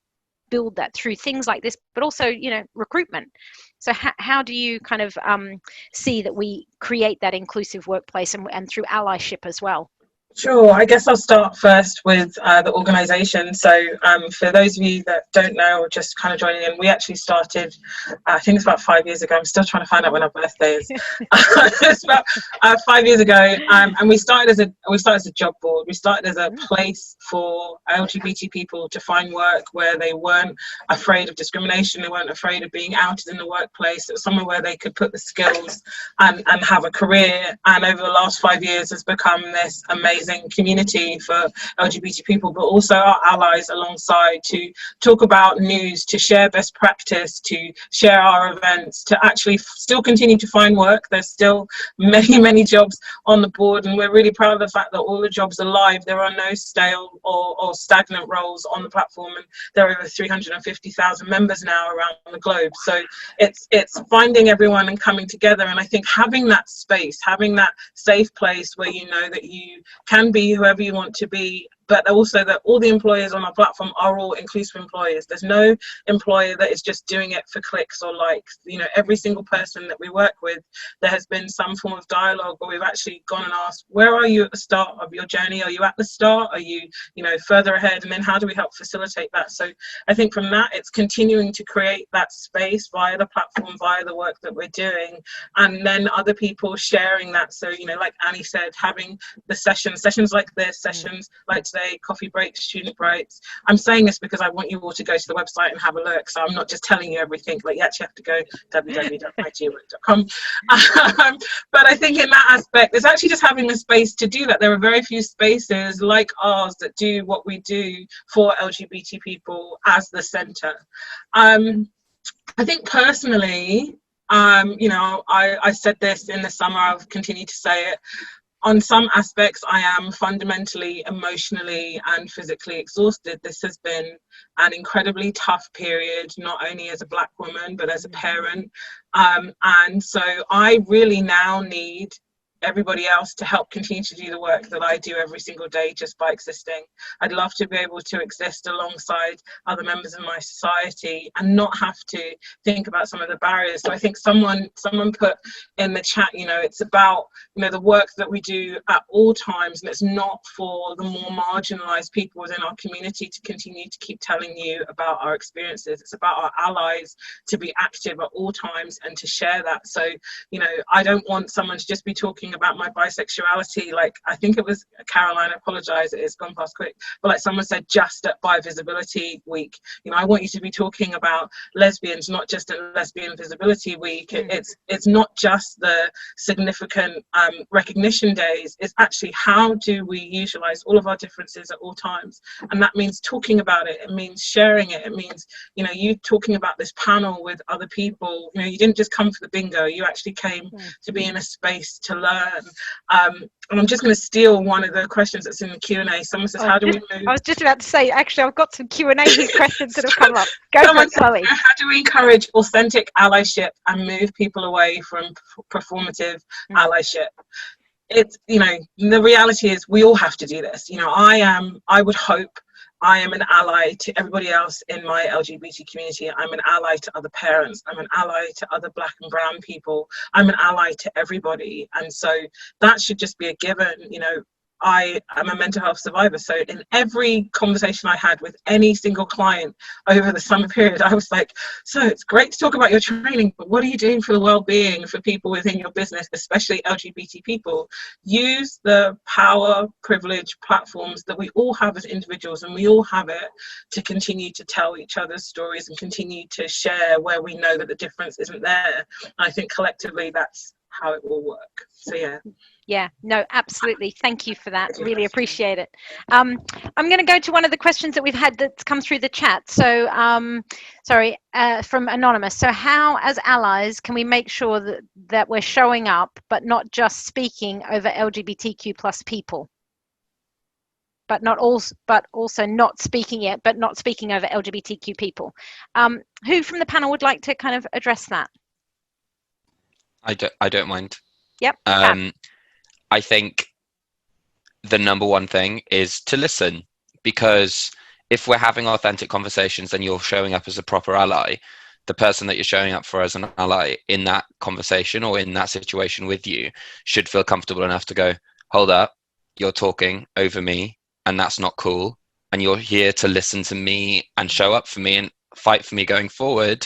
build that through things like this, but also, you know, recruitment. So how do you kind of see that we create that inclusive workplace and through allyship as well? Sure, I guess I'll start first with the organisation. So for those of you that don't know or just kind of joining in, we actually started, I think it's about 5 years ago. I'm still trying to find out when our birthday is. It's about 5 years ago, and we started as a job board. We started as a place for LGBT people to find work where they weren't afraid of discrimination, they weren't afraid of being outed in the workplace. It was somewhere where they could put the skills and have a career. And over the last 5 years has become this amazing community for LGBT people, but also our allies alongside, to talk about news, to share best practice, to share our events, to actually still continue to find work. There's still many jobs on the board, and we're really proud of the fact that all the jobs are live. There are no stale or stagnant roles on the platform, and there are over 350,000 members now around the globe. So it's finding everyone and coming together, and I think having that space, having that safe place where you know that you can be whoever you want to be, but also that all the employers on our platform are all inclusive employers. There's no employer that is just doing it for clicks or likes. You know, every single person that we work with, there has been some form of dialogue where we've actually gone and asked, where are you at the start of your journey? Are you at the start? Are you, you know, further ahead? And then how do we help facilitate that? So I think from that, it's continuing to create that space via the platform, via the work that we're doing, and then other people sharing that. So, you know, like Annie said, having the sessions like this, sessions like today, coffee breaks, student breaks. I'm saying this because I want you all to go to the website and have a look. So I'm not just telling you everything. Like, you actually have to go www.mygwork.com. But I think in that aspect, it's actually just having the space to do that. There are very few spaces like ours that do what we do for LGBT people as the centre. I think personally, you know, I said this in the summer, I've continued to say it. On some aspects, I am fundamentally, emotionally and physically exhausted. This has been an incredibly tough period, not only as a Black woman, but as a parent. And so I really now need everybody else to help continue to do the work that I do every single day just by existing. I'd love to be able to exist alongside other members of my society and not have to think about some of the barriers. So I think someone put in the chat, you know, it's about, you know, the work that we do at all times, and it's not for the more marginalized people within our community to continue to keep telling you about our experiences. It's about our allies to be active at all times and to share that. So, you know, I don't want someone to just be talking about my bisexuality, like I think it was Caroline, I apologize, it's gone past quick, but like someone said, just at Bi Visibility Week. You know, I want you to be talking about lesbians, not just at Lesbian Visibility Week. It's not just the significant recognition days, it's actually how do we utilize all of our differences at all times. And that means talking about it, it means sharing it, it means, you know, you talking about this panel with other people. You know, you didn't just come for the bingo, you actually came to be in a space to learn. And I'm just going to steal one of the questions that's in the Q&A. Someone says, how do we move? I was just about to say, actually, I've got some Q&A questions that have come up. Go for it, Chloe. How do we encourage authentic allyship and move people away from performative allyship? It's, you know, the reality is we all have to do this. You know, I would hope I am an ally to everybody else in my LGBT community. I'm an ally to other parents. I'm an ally to other Black and brown people. I'm an ally to everybody. And so that should just be a given. You know, I am a mental health survivor. So in every conversation I had with any single client over the summer period, I was like, so it's great to talk about your training, but what are you doing for the well-being for people within your business, especially LGBT people? Use the power, privilege, platforms that we all have as individuals, and we all have it, to continue to tell each other's stories and continue to share where we know that the difference isn't there. And I think collectively that's how it will work. So yeah, no, absolutely. Thank you for that. Really appreciate it. I'm going to go to one of the questions that we've had that's come through the chat. So, from Anonymous. So how, as allies, can we make sure that we're showing up, but not just speaking over LGBTQ plus people? but also not speaking it, but not speaking over LGBTQ people. Who from the panel would like to kind of address that? I don't mind. Yep. I think the number one thing is to listen, because if we're having authentic conversations, then you're showing up as a proper ally. The person that you're showing up for as an ally in that conversation or in that situation with you should feel comfortable enough to go, hold up, you're talking over me and that's not cool. And you're here to listen to me and show up for me and fight for me going forward.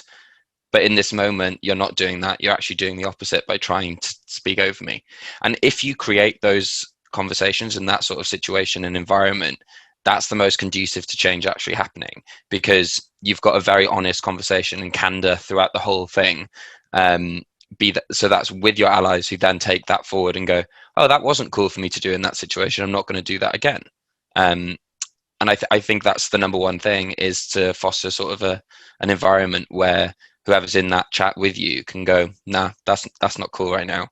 But in this moment, you're not doing that. You're actually doing the opposite by trying to speak over me. And if you create those conversations in that sort of situation and environment, that's the most conducive to change actually happening, because you've got a very honest conversation and candor throughout the whole thing. So that's with your allies, who then take that forward and go, oh, that wasn't cool for me to do in that situation. I'm not going to do that again. And I think that's the number one thing, is to foster sort of an environment where whoever's in that chat with you can go, nah, that's not cool right now.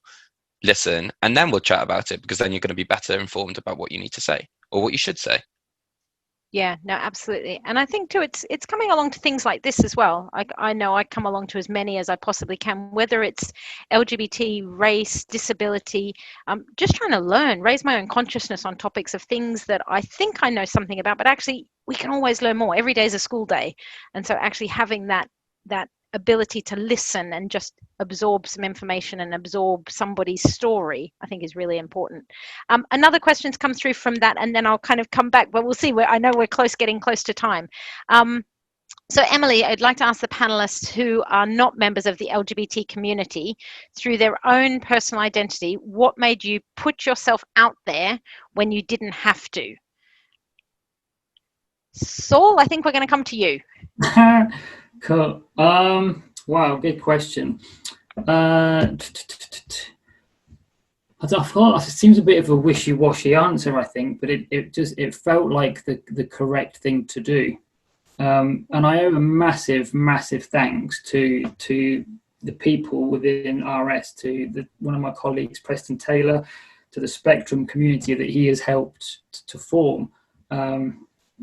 Listen, and then we'll chat about it, because then you're going to be better informed about what you need to say or what you should say. Yeah, no, absolutely. And I think too, it's coming along to things like this as well. I know I come along to as many as I possibly can, whether it's LGBT, race, disability, just trying to learn, raise my own consciousness on topics of things that I think I know something about, but actually we can always learn more. Every day is a school day. And so actually having that ability to listen and just absorb some information and absorb somebody's story, I think is really important. Another question's come through from that, and then I'll kind of come back, but we'll see. I know we're getting close to time. So Emily, I'd like to ask the panelists who are not members of the LGBT community, through their own personal identity, what made you put yourself out there when you didn't have to? Saul, I think we're going to come to you. Cool. Wow, good question. I thought it seems a bit of a wishy-washy answer, I think, but it felt like the correct thing to do. And I owe a massive thanks to the people within RS, to one of my colleagues, Preston Taylor, to the Spectrum community that he has helped to form.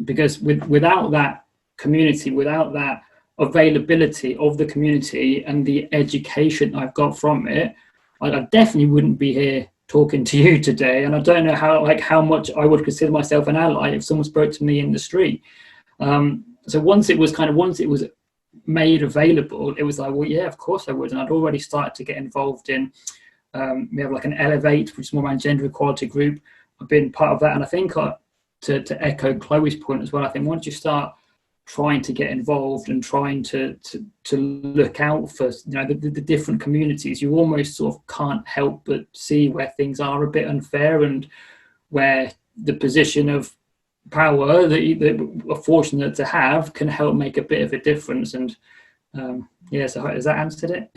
Because without that community, without that availability of the community and the education I've got from it, I definitely wouldn't be here talking to you today. And I don't know how much I would consider myself an ally if someone spoke to me in the street. So once it was made available, it was like, well, yeah, of course I would. And I'd already started to get involved in, we have like an Elevate, which is more around gender equality group. I've been part of that. And I think to echo Chloe's point as well, I think once you start trying to get involved and trying to look out for the different communities, you almost sort of can't help but see where things are a bit unfair, and where the position of power that you are fortunate to have can help make a bit of a difference. And so has that answered it?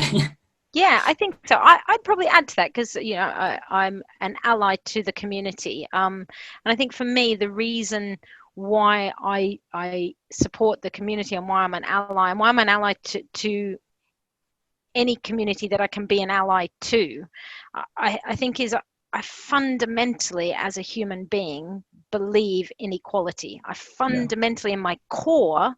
Yeah, I think so. I'd probably add to that, because I'm an ally to the community, and I think for me the reason why I support the community and why I'm an ally, and why I'm an ally to any community that I can be an ally to, I think is I fundamentally, as a human being, believe in equality. I fundamentally, in my core,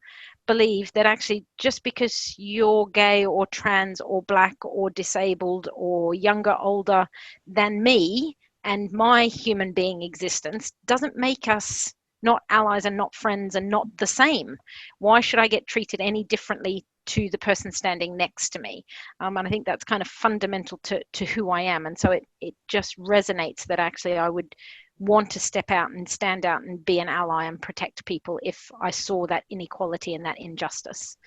believe that actually just because you're gay or trans or black or disabled or younger, older than me and my human being existence doesn't make us not allies and not friends and not the same. Why should I get treated any differently to the person standing next to me? And I think that's kind of fundamental to who I am. And so it just resonates that actually I would want to step out and stand out and be an ally and protect people if I saw that inequality and that injustice.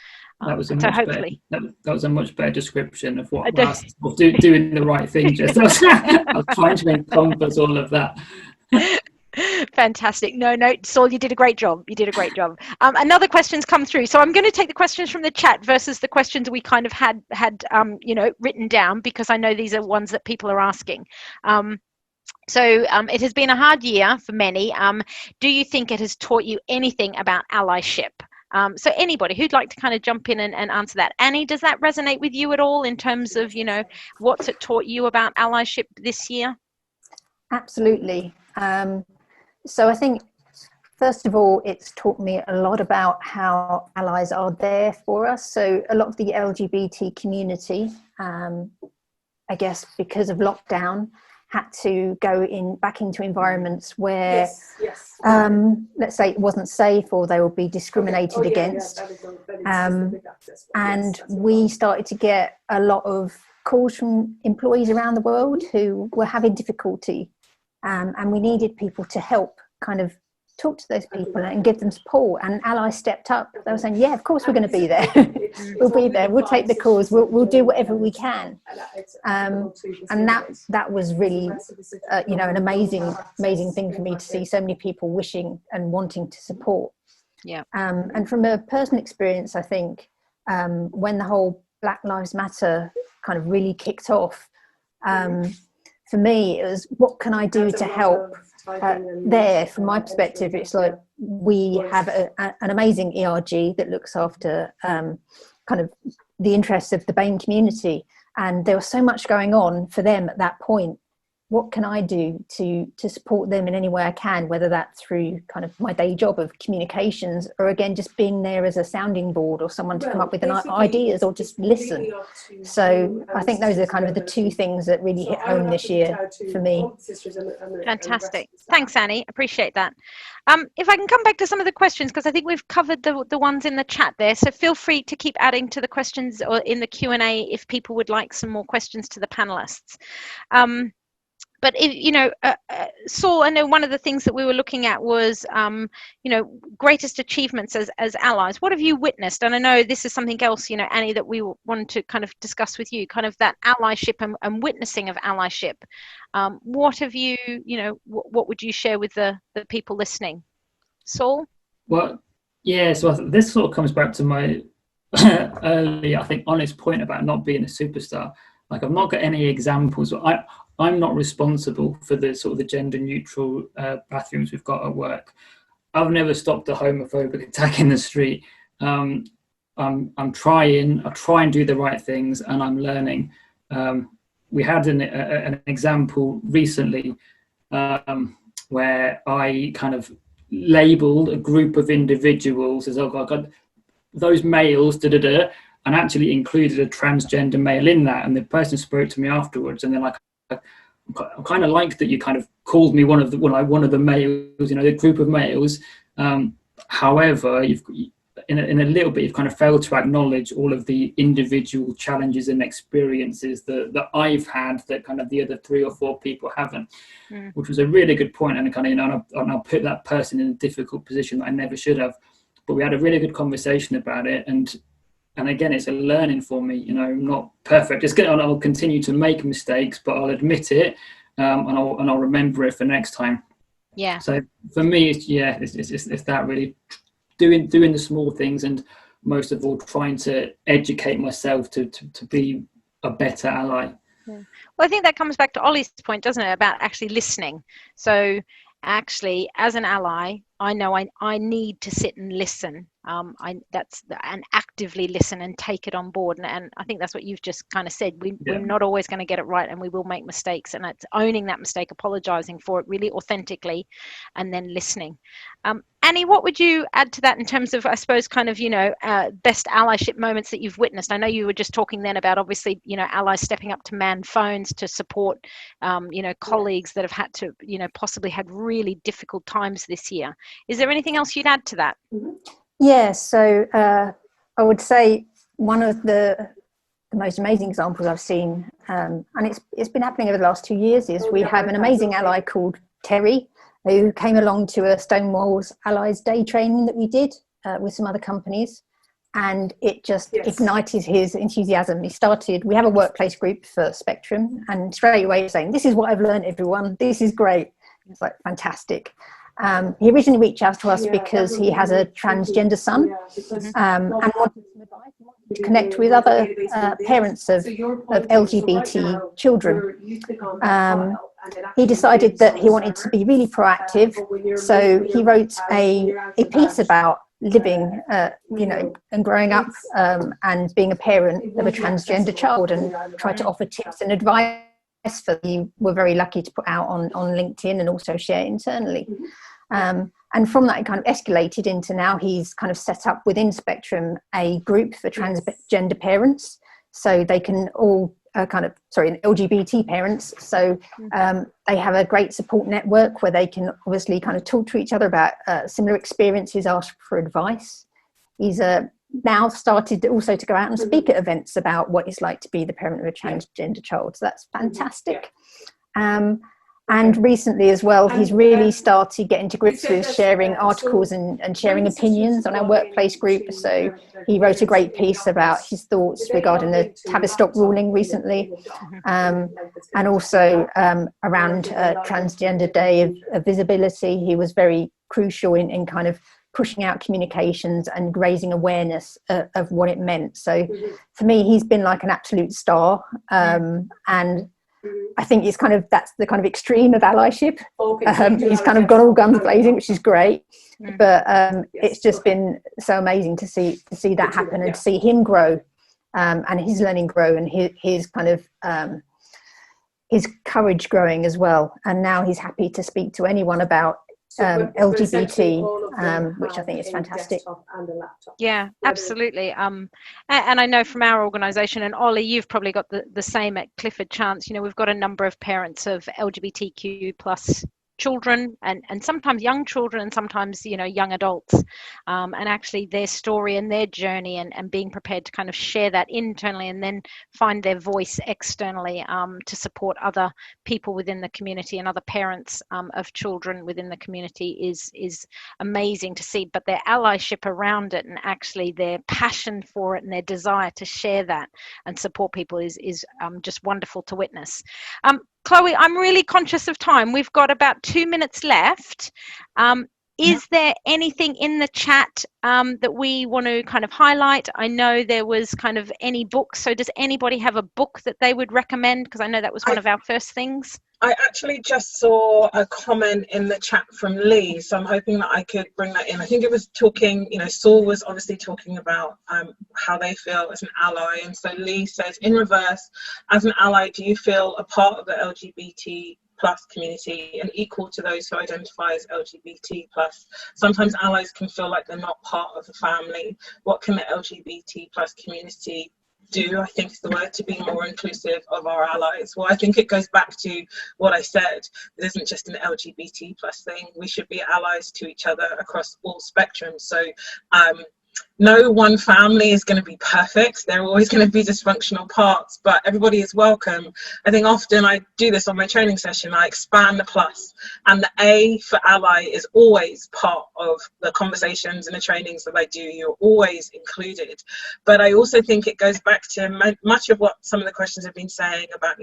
That was a much better description of what of doing the right thing. Just I was trying to encompass all of that. Fantastic. No, Saul, you did a great job. Another question's come through. So I'm going to take the questions from the chat versus the questions we kind of had written down, because I know these are ones that people are asking. So it has been a hard year for many. Do you think it has taught you anything about allyship? So anybody who'd like to kind of jump in and answer that. Annie, does that resonate with you at all in terms of, what's it taught you about allyship this year? Absolutely. So I think First of all, it's taught me a lot about how allies are there for us. So a lot of the LGBT community, I guess because of lockdown, had to go back into environments where, let's say, it wasn't safe, or they would be discriminated against. And we started to get a lot of calls from employees around the world who were having difficulty, and we needed people to help kind of talk to those people and give them support. And allies stepped up. They were saying, yeah, of course we're going to be there. We'll be there, we'll take the calls, we'll do whatever we can. And that was really an amazing thing for me to see so many people wishing and wanting to support. And from a personal experience, I think when the whole Black Lives Matter kind of really kicked off, for me it was, what can I do to help? There, from my perspective, it's like we have an amazing ERG that looks after kind of the interests of the BAME community, and there was so much going on for them at that point. What can I do to support them in any way I can, whether that's through kind of my day job of communications, or again just being there as a sounding board or someone to come up with ideas, or just listen. So I think those are kind of the two things that really hit home this year for me. Fantastic. Thanks, Annie. Appreciate that. If I can come back to some of the questions, because I think we've covered the ones in the chat there, so feel free to keep adding to the questions or in the Q&A if people would like some more questions to the panelists. But if, Saul, I know one of the things that we were looking at was, greatest achievements as allies. What have you witnessed? And I know this is something else, Annie, that we wanted to kind of discuss with you, kind of that allyship and witnessing of allyship. What have you, what would you share with the people listening? Saul? Well, yeah, so this sort of comes back to my early, I think, honest point about not being a superstar. Like, I've not got any examples. I'm not responsible for the sort of the gender neutral bathrooms we've got at work. I've never stopped a homophobic attack in the street. I try and do the right things, and I'm learning. We had an example recently where I kind of labelled a group of individuals as, oh God, those males, and actually included a transgender male in that. And the person spoke to me afterwards, and they're like, I kind of like that you kind of called me one of the males, the group of males. However, you've in a little bit, you've kind of failed to acknowledge all of the individual challenges and experiences that I've had that kind of the other 3 or 4 people haven't, which was a really good point. And kind of, and I'll put that person in a difficult position that I never should have. But we had a really good conversation about it, and again, it's a learning for me. I'm not perfect. I'll continue to make mistakes, but I'll admit it, and I'll remember it for next time. Yeah. So for me, it's that really doing the small things, and most of all trying to educate myself to be a better ally. Yeah. Well, I think that comes back to Ollie's point, doesn't it, about actually listening. So actually, as an ally, I know I need to sit and listen. And actively listen and take it on board. And I think that's what you've just kind of said. We're not always going to get it right, and we will make mistakes. And it's owning that mistake, apologizing for it really authentically, and then listening. Annie, what would you add to that in terms of, I suppose, kind of, best allyship moments that you've witnessed? I know you were just talking then about, obviously, allies stepping up to man phones to support, colleagues that have had to, possibly had really difficult times this year. Is there anything else you'd add to that? Yeah, so I would say one of the most amazing examples I've seen, and it's been happening over the last 2 years, is we have an amazing ally called Terry, who came along to a Stonewall's Allies Day training that we did with some other companies, and it just ignited his enthusiasm. We have a workplace group for Spectrum, and straight away he's saying, "This is what I've learned, everyone. This is great." It's like fantastic. He originally reached out to us because he has a transgender son, and wanted some advice, wanted to connect with other parents of LGBT children. He decided that he wanted to be really proactive, so he wrote a piece about living, and growing up and being a parent of a transgender child, and tried to offer tips and advice. We were very lucky to put out on LinkedIn and also share internally. And from that, it kind of escalated into now he's kind of set up within Spectrum a group for transgender parents, so they can all LGBT parents. So they have a great support network where they can obviously kind of talk to each other about similar experiences, ask for advice. He's now started also to go out and speak at events about what it's like to be the parent of a transgender child. So that's fantastic. And recently as well, he's really started getting to grips with sharing articles and sharing opinions on our workplace group. So he wrote a great piece about his thoughts regarding the Tavistock ruling recently, and also around Transgender Day of Visibility. He was very crucial in kind of pushing out communications and raising awareness of what it meant. So for me, he's been like an absolute star, and I think that's the kind of extreme of allyship. He's kind of gone all guns blazing, which is great. But it's just been so amazing to see that happen and to see him grow, and his learning grow, and his kind of his courage growing as well. And now he's happy to speak to anyone about LGBT, which I think is fantastic. Yeah, absolutely. And I know from our organisation, and Ollie, you've probably got the same at Clifford Chance. You know, we've got a number of parents of LGBTQ plus children, and sometimes young children, and sometimes young adults, and actually their story and their journey, and being prepared to kind of share that internally and then find their voice externally, to support other people within the community and other parents of children within the community is amazing to see. But their allyship around it, and actually their passion for it and their desire to share that and support people is just wonderful to witness. Chloe, I'm really conscious of time. We've got about 2 minutes left. Is there anything in the chat that we want to kind of highlight? I know there was kind of any books. So does anybody have a book that they would recommend? Because I know that was one of our first things. I actually just saw a comment in the chat from Lee, so I'm hoping that I could bring that in. I think it was talking, Saul was obviously talking about how they feel as an ally. And so Lee says, in reverse, as an ally, do you feel a part of the LGBT plus community and equal to those who identify as LGBT plus? Sometimes allies can feel like they're not part of the family. What can the LGBT plus community do, I think is the word, to be more inclusive of our allies? Well, I think it goes back to what I said. It isn't just an LGBT plus thing. We should be allies to each other across all spectrums. So no one family is going to be perfect. There are always going to be dysfunctional parts, but everybody is welcome. I think often I do this on my training session. I expand the plus, and the A for ally is always part of the conversations and the trainings that I do. You're always included. But I also think it goes back to much of what some of the questions have been saying about,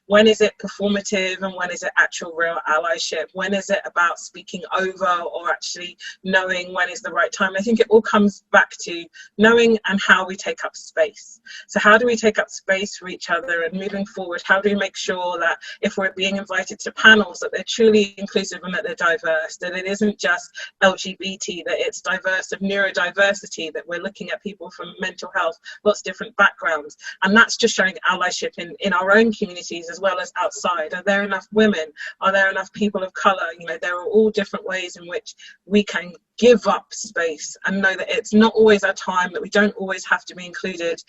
when is it performative and when is it actual real allyship? When is it about speaking over or actually knowing when is the right time? I think it all comes back to knowing and how we take up space. So how do we take up space for each other, and moving forward, how do we make sure that if we're being invited to panels that they're truly inclusive and that they're diverse, that it isn't just LGBT, that it's diverse of neurodiversity, that we're looking at people from mental health, lots of different backgrounds. And that's just showing allyship in our own communities as well as outside. Are there enough women? Are there enough people of colour? There are all different ways in which we can give up space and know that it's not always our time, that we don't always have to be included.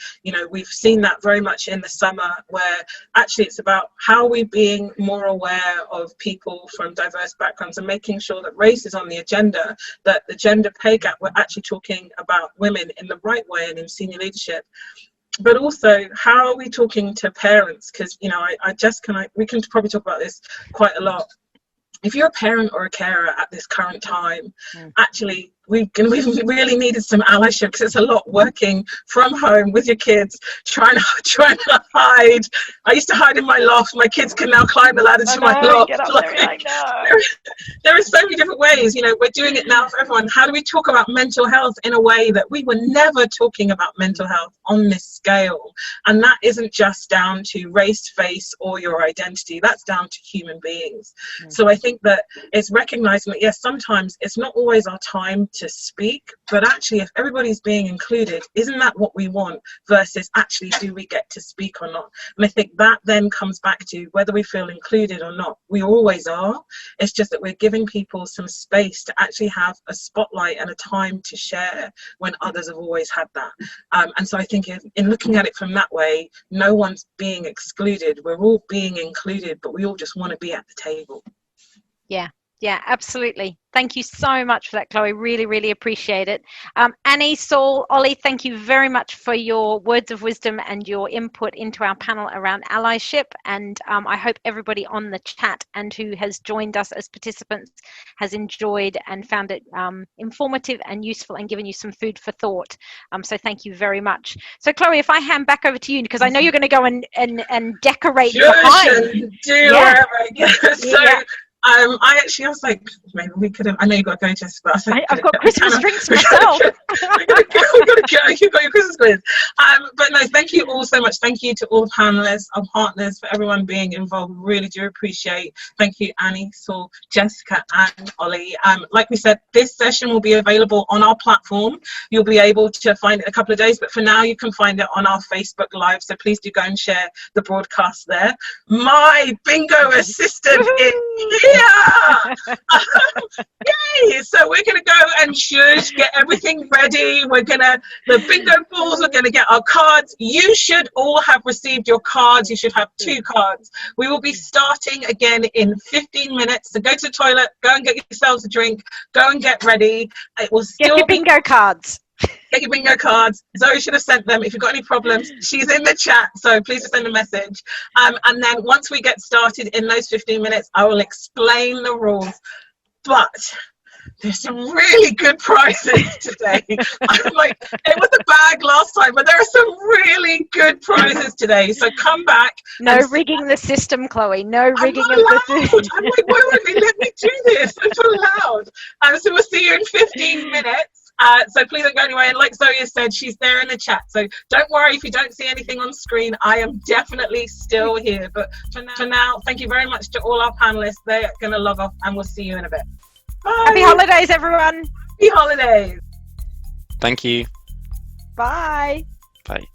We've seen that very much in the summer, where actually it's about how we're being more aware of people from diverse backgrounds and making sure that race is on the agenda, that the gender pay gap, we're actually talking about women in the right way and in senior leadership. But also, how are we talking to parents? Because, we can probably talk about this quite a lot. If you're a parent or a carer at this current time, actually, we've really needed some allyship, because it's a lot working from home with your kids, trying to hide. I used to hide in my loft. My kids can now climb the ladder to my loft. There are so many different ways. We're doing it now for everyone. How do we talk about mental health in a way that we were never talking about mental health on this scale? And that isn't just down to race, face, or your identity. That's down to human beings. So I think that it's recognizing that, yes, sometimes it's not always our time to speak, but actually if everybody's being included, isn't that what we want, versus actually do we get to speak or not? And I think that then comes back to whether we feel included or not. We always are. It's just that we're giving people some space to actually have a spotlight and a time to share when others have always had that. And so I think in looking at it from that way, no one's being excluded. We're all being included, but we all just want to be at the table. Yeah, absolutely. Thank you so much for that, Chloe. Really, really appreciate it. Annie, Saul, Ollie, thank you very much for your words of wisdom and your input into our panel around allyship. And I hope everybody on the chat and who has joined us as participants has enjoyed and found it informative and useful and given you some food for thought. So thank you very much. So Chloe, if I hand back over to you, because I know you're going to go and decorate behind. Wherever I get. So, I was like, maybe we could have. I know you got to go, Jessica. I've got Christmas drinks myself. we gotta go. You've got your Christmas quiz. But no, thank you all so much. Thank you to all the panelists, our partners, for everyone being involved. Really do appreciate. Thank you, Annie, Saul, Jessica, and Ollie. Like we said, this session will be available on our platform. You'll be able to find it in a couple of days, but for now, you can find it on our Facebook Live. So please do go and share the broadcast there. My bingo assistant is here. Yay! So we're gonna go and get everything ready. The bingo balls, we're gonna get our cards. You should all have received your cards. You should have 2 cards. We will be starting again in 15 minutes. So go to the toilet, go and get yourselves a drink, go and get ready. It will still get your bingo cards. Get your bingo cards. Zoe should have sent them. If you've got any problems, she's in the chat, so please send a message. And then once we get started in those 15 minutes, I will explain the rules. But there's some really good prizes today. I'm like, it was a bag last time, but there are some really good prizes today. So come back. No rigging the system, Chloe. No rigging of the system. I'm like, why won't they let me do this? I'm so loud. So we'll see you in 15 minutes. So please don't go anywhere. And like Zoe has said, she's there in the chat. So don't worry if you don't see anything on screen. I am definitely still here. But for now, thank you very much to all our panelists. They're going to log off and we'll see you in a bit. Bye. Happy holidays, everyone. Happy holidays. Thank you. Bye. Bye.